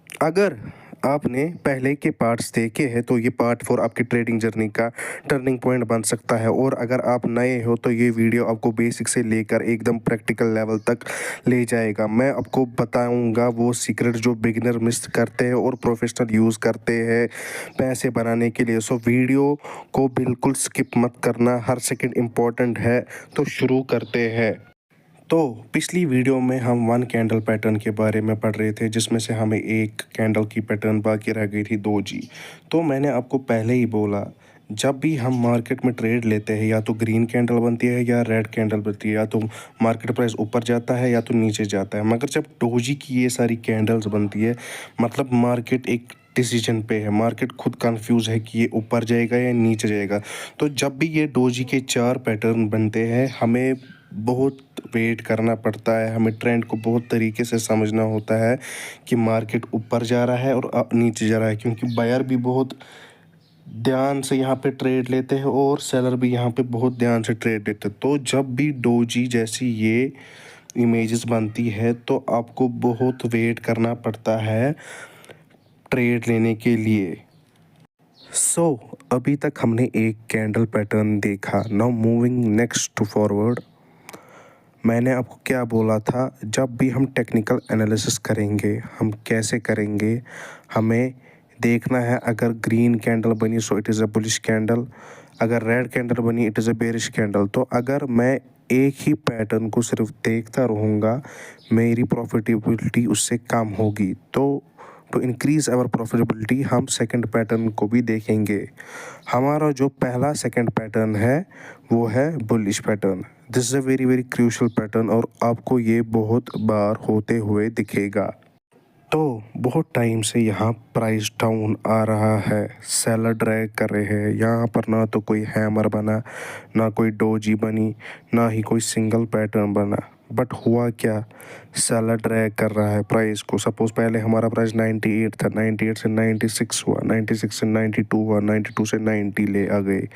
अगर आपने पहले के पार्ट्स देखे हैं तो ये पार्ट 4 आपकी ट्रेडिंग जर्नी का टर्निंग पॉइंट बन सकता है। और अगर आप नए हो तो ये वीडियो आपको बेसिक से लेकर एकदम प्रैक्टिकल लेवल तक ले जाएगा। मैं आपको बताऊंगा वो सीक्रेट जो बिगिनर मिस करते हैं और प्रोफेशनल यूज़ करते हैं पैसे बनाने के लिए। सो वीडियो को बिल्कुल स्किप मत करना, हर सेकंड इम्पोर्टेंट है। तो शुरू करते हैं। तो पिछली वीडियो में हम वन कैंडल पैटर्न के बारे में पढ़ रहे थे, जिसमें से हमें एक कैंडल की पैटर्न बाकी रह गई थी दोजी। तो मैंने आपको पहले ही बोला, जब भी हम मार्केट में ट्रेड लेते हैं या तो ग्रीन कैंडल बनती है या रेड कैंडल बनती है, या तो मार्केट प्राइस ऊपर जाता है या तो नीचे जाता है। मगर जब डोजी की ये सारी कैंडल्स बनती है, मतलब मार्केट एक डिसीजन पे है, मार्केट खुद कंफ्यूज है कि ये ऊपर जाएगा या नीचे जाएगा। तो जब भी ये डोजी के 4 पैटर्न बनते हैं, हमें बहुत वेट करना पड़ता है, हमें ट्रेंड को बहुत तरीके से समझना होता है कि मार्केट ऊपर जा रहा है और नीचे जा रहा है, क्योंकि बायर भी बहुत ध्यान से यहाँ पे ट्रेड लेते हैं और सेलर भी यहाँ पे बहुत ध्यान से ट्रेड लेते हैं। तो जब भी डोजी जैसी ये इमेजेस बनती है तो आपको बहुत वेट करना पड़ता है ट्रेड लेने के लिए। अभी तक हमने एक कैंडल पैटर्न देखा। Now moving next to forward. मैंने आपको क्या बोला था, जब भी हम टेक्निकल एनालिसिस करेंगे, हम कैसे करेंगे, हमें देखना है अगर ग्रीन कैंडल बनी so it is a bullish candle, अगर रेड कैंडल बनी it is a bearish candle. तो अगर मैं एक ही पैटर्न को सिर्फ देखता रहूँगा, मेरी प्रॉफिटेबिलिटी उससे कम होगी। तो टू इंक्रीज़ आवर प्रॉफिटेबिलिटी हम सेकंड पैटर्न को भी देखेंगे। हमारा जो पहला सेकंड पैटर्न है वो है bullish pattern. This is a very very crucial pattern और आपको ये बहुत बार होते हुए दिखेगा। तो बहुत टाइम से यहाँ प्राइस डाउन आ रहा है, सेलर ड्रैग कर रहे हैं। यहाँ पर ना तो कोई हैमर बना, ना कोई डोजी बनी, ना ही कोई सिंगल पैटर्न बना। बट हुआ क्या, सेलर ड्रैग कर रहा है प्राइस को। सपोज पहले हमारा प्राइस 98 था, 98 से 96 हुआ, 96 से 92 हुआ, 92 से 90 ले आ गए।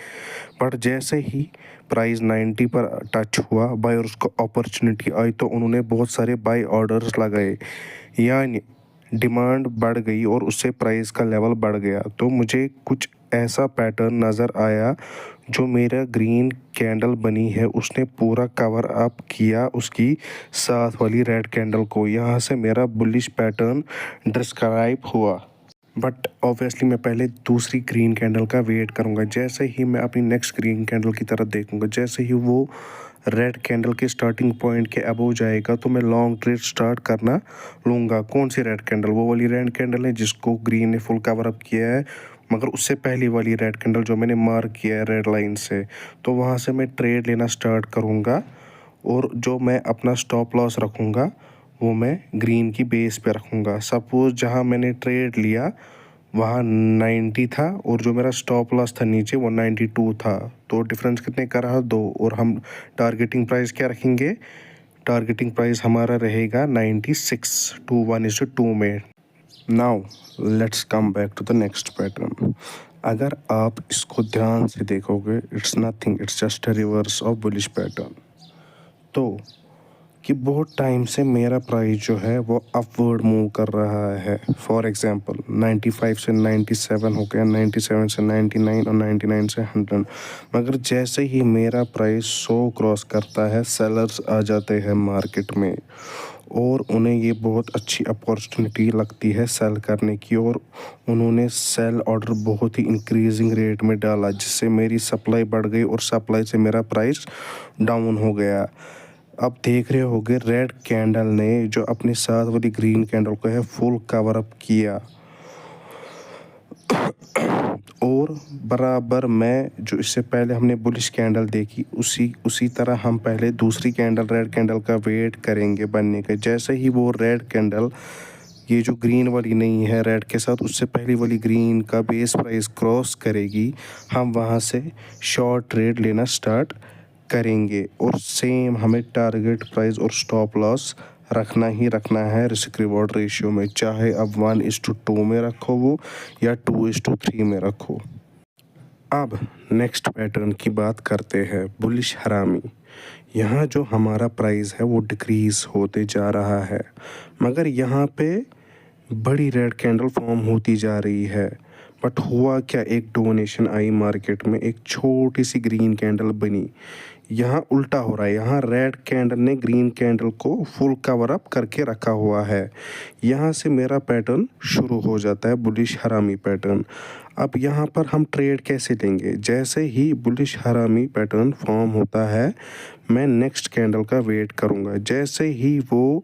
बट जैसे ही प्राइस 90 पर टच हुआ, बायर्स को अपॉर्चुनिटी आई तो उन्होंने बहुत सारे बाय ऑर्डर्स लगाए, यानी डिमांड बढ़ गई और उससे प्राइस का लेवल बढ़ गया। तो मुझे कुछ ऐसा पैटर्न नज़र आया, जो मेरा ग्रीन कैंडल बनी है उसने पूरा कवर अप किया उसकी साथ वाली रेड कैंडल को। यहाँ से मेरा बुलिश पैटर्न डिस्क्राइब हुआ। बट ऑब्वियसली मैं पहले दूसरी ग्रीन कैंडल का वेट करूँगा। जैसे ही मैं अपनी नेक्स्ट ग्रीन कैंडल की तरफ देखूँगा, जैसे ही वो रेड कैंडल के स्टार्टिंग पॉइंट के अबव जाएगा तो मैं लॉन्ग ट्रेड स्टार्ट करना लूँगा। कौन सी रेड कैंडल, वो वाली रेड कैंडल है जिसको ग्रीन ने फुल कवर अप किया है, मगर उससे पहली वाली रेड कैंडल जो मैंने मार्क किया है रेड लाइन से। तो वहाँ से मैं ट्रेड लेना स्टार्ट करूँगा और जो मैं अपना स्टॉप लॉस रखूँगा वो मैं ग्रीन की बेस पे रखूँगा। सपोज़ जहाँ मैंने ट्रेड लिया वहाँ 90 था और जो मेरा स्टॉप लॉस था नीचे वो 92 था। तो डिफरेंस कितने का रहा, 2। और हम टारगेटिंग प्राइस क्या रखेंगे, टारगेटिंग प्राइस हमारा रहेगा 96 टू 1:2 में। Now let's come back to the next pattern. अगर आप इसको ध्यान से देखोगे, it's nothing, it's just a reverse of bullish pattern. तो कि बहुत टाइम से मेरा प्राइस जो है वो अपवर्ड मूव कर रहा है। फॉर एग्जांपल 95 से 97 हो गया, 97 से 99 और 99 से 100। मगर जैसे ही मेरा प्राइस 100 क्रॉस करता है, सेलर्स आ जाते हैं मार्केट में और उन्हें ये बहुत अच्छी अपॉर्चुनिटी लगती है सेल करने की, और उन्होंने सेल ऑर्डर बहुत ही इंक्रीजिंग रेट में डाला, जिससे मेरी सप्लाई बढ़ गई और सप्लाई से मेरा प्राइस डाउन हो गया। अब देख रहे होगे रेड कैंडल ने जो अपने साथ वाली ग्रीन कैंडल को है फुल कवर अप किया, और बराबर में जो इससे पहले हमने बुलिश कैंडल देखी उसी तरह हम पहले दूसरी कैंडल रेड कैंडल का वेट करेंगे बनने का। जैसे ही वो रेड कैंडल, ये जो ग्रीन वाली नहीं है रेड के साथ, उससे पहली वाली ग्रीन का बेस प्राइस क्रॉस करेगी, हम वहाँ से शॉर्ट ट्रेड लेना स्टार्ट करेंगे। और सेम हमें टारगेट प्राइस और स्टॉप लॉस रखना ही रखना है रिस्क रिवॉर्ड रेशियो में, चाहे अब 1:2 में रखो वो या 2:3 में रखो। अब नेक्स्ट पैटर्न की बात करते हैं, बुलिश हरामी। यहाँ जो हमारा प्राइस है वो डिक्रीज़ होते जा रहा है, मगर यहाँ पे बड़ी रेड कैंडल फॉर्म होती जा रही है। बट हुआ क्या, एक डोनेशन आई मार्केट में, एक छोटी सी ग्रीन कैंडल बनी। यहाँ उल्टा हो रहा है, यहाँ रेड कैंडल ने ग्रीन कैंडल को फुल कवर अप करके रखा हुआ है। यहाँ से मेरा पैटर्न शुरू हो जाता है, बुलिश हरामी पैटर्न। अब यहाँ पर हम ट्रेड कैसे लेंगे? जैसे ही बुलिश हरामी पैटर्न फॉर्म होता है, मैं नेक्स्ट कैंडल का वेट करूँगा। जैसे ही वो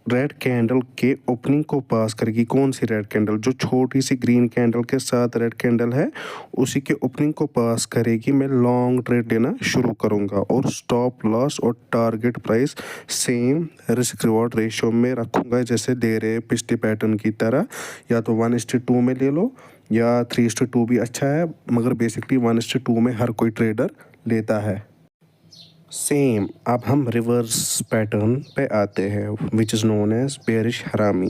रेड कैंडल के ओपनिंग को पास करेगी, कौन सी रेड कैंडल? जो छोटी सी ग्रीन कैंडल के साथ रेड कैंडल है, उसी के ओपनिंग को पास करेगी, मैं लॉन्ग ट्रेड लेना शुरू करूंगा और स्टॉप लॉस और target price same risk reward ratio में रखूंगा, जैसे दे रहे पिछले पैटर्न की तरह। या तो 1:2 में ले लो या 3:2 भी अच्छा है, मगर बेसिकली 1:2 में हर कोई ट्रेडर लेता है। सेम अब हम रिवर्स पैटर्न पे आते हैं, which is known as bearish हरामी।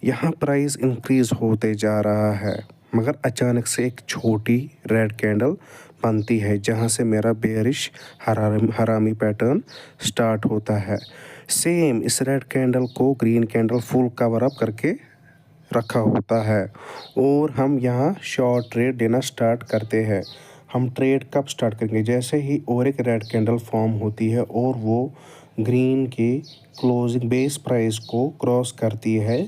यहाँ प्राइस इंक्रीज होते जा रहा है, मगर अचानक से एक छोटी रेड कैंडल बनती है, जहाँ से मेरा बेरिश हरामी पैटर्न स्टार्ट होता है। सेम इस रेड कैंडल को green candle full cover up करके रखा होता है और हम यहाँ शॉर्ट ट्रेड लेना स्टार्ट करते हैं। हम ट्रेड कब स्टार्ट करेंगे? जैसे ही और एक रेड कैंडल फॉर्म होती है और वो ग्रीन के क्लोजिंग बेस प्राइस को क्रॉस करती है,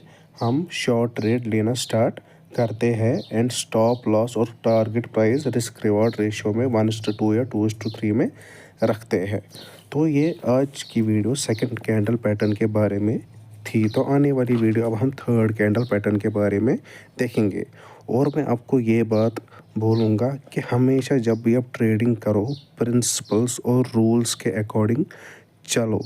हम शॉर्ट ट्रेड लेना स्टार्ट करते हैं एंड स्टॉप लॉस और target price risk reward ratio में 1:2 या 2:3 में रखते हैं। तो ये आज की वीडियो सेकंड कैंडल पैटर्न के बारे में थी। तो आने वाली वीडियो अब हम थर्ड कैंडल पैटर्न के बारे में देखेंगे। और मैं आपको ये बात बोलूँगा कि हमेशा जब भी आप ट्रेडिंग करो, प्रिंसिपल्स और रूल्स के अकॉर्डिंग चलो।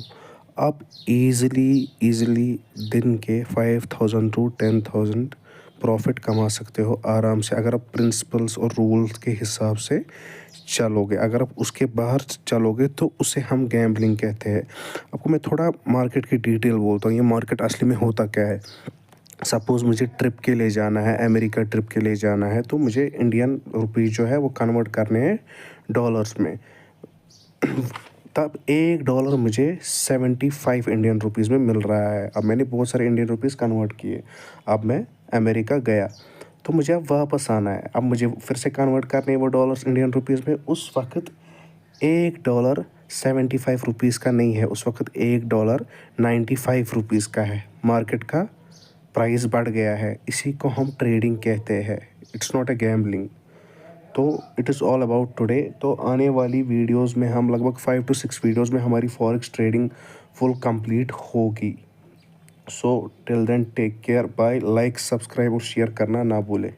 आप इजीली दिन के 5,000 to 10,000 प्रॉफिट कमा सकते हो आराम से, अगर आप प्रिंसिपल्स और रूल्स के हिसाब से चलोगे। अगर आप उसके बाहर चलोगे तो उसे हम गैम्बलिंग कहते हैं। आपको मैं थोड़ा मार्केट की डिटेल बोलता हूँ, ये मार्केट असली में होता क्या है। सपोज़ मुझे ट्रिप के लिए जाना है, अमेरिका ट्रिप के लिए जाना है, तो मुझे इंडियन रुपीज़ जो है वो कन्वर्ट करने हैं डॉलर्स में। तब $1 मुझे 75 इंडियन रुपीज़ में मिल रहा है। अब मैंने बहुत सारे इंडियन रुपीज़ कन्वर्ट किए, अब मैं अमेरिका गया, तो मुझे अब वापस आना है। अब मुझे फिर से कन्वर्ट करने वो डॉलर्स इंडियन रुपीज़ में। उस वक्त $1 75 रुपीज़ का नहीं है, उस वक्त $1 95 रुपीज़ का है। मार्केट का प्राइस बढ़ गया है, इसी को हम ट्रेडिंग कहते हैं। It's not a gambling. तो it is all about today. तो आने वाली वीडियोस में हम लगभग 5 to 6 वीडियोस में हमारी फॉरेक्स ट्रेडिंग फुल कंप्लीट होगी। So till then take care, bye. Like, subscribe और शेयर करना ना भूलें।